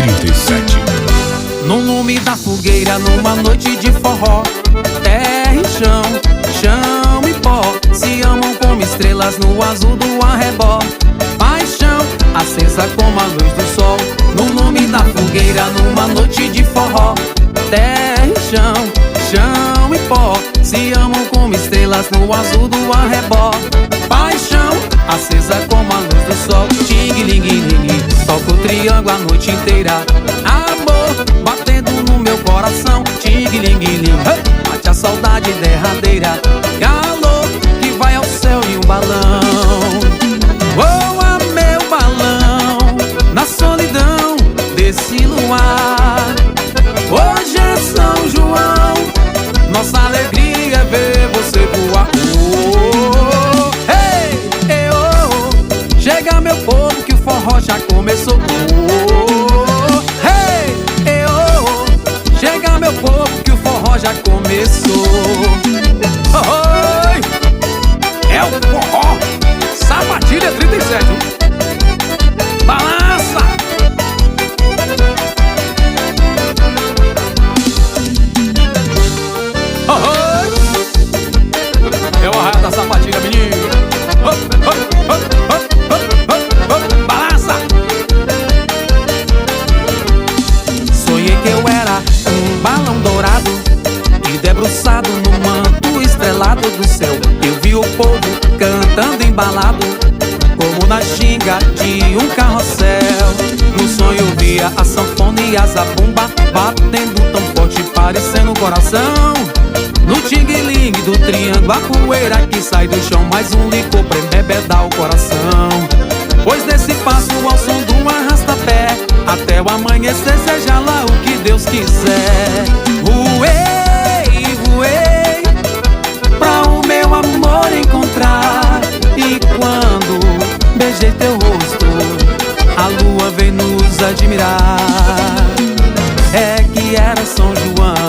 37. No lume da fogueira, numa noite de forró, terra e chão, chão e pó se amam como estrelas no azul do arrebó. Paixão acesa como a luz do sol. No lume da fogueira, numa noite de forró, terra e chão, chão e pó se amam como estrelas no azul do arrebó. Paixão acesa como a luz do sol. Ting-ling-ling, toca o triângulo a noite inteira. Amor batendo no meu coração. Ting-ling-ling, bate a saudade derradeira. Calor que vai ao céu em um balão. Voa meu balão na solidão desse luar. Hoje é São João, nossa alegria é ver você voar. Oh, hey, hey, oh, chega meu povo que o forró já começou. Oh, hey, hey, oh, chega meu povo que o forró já começou. Oh, é o forró Sapatilha 37. Balança! É o arraio da sapatilha, menino. Balança! Sonhei que eu era um balão dourado e debruçado no manto estrelado do céu. Eu vi o povo cantando embalado como na ginga de um carrossel. No sonho eu via a sanfona e a zabumba batendo tão forte parecendo coração. No ting-ling do triângulo, a poeira que sai do chão, mais um licor pra embebedar o coração. Pois nesse passo ao som do arrasta-pé, até o amanhecer, seja lá o que Deus quiser. Voei, voei pra o meu amor encontrar. E quando beijei teu rosto, a lua veio nos admirar. É que era São João,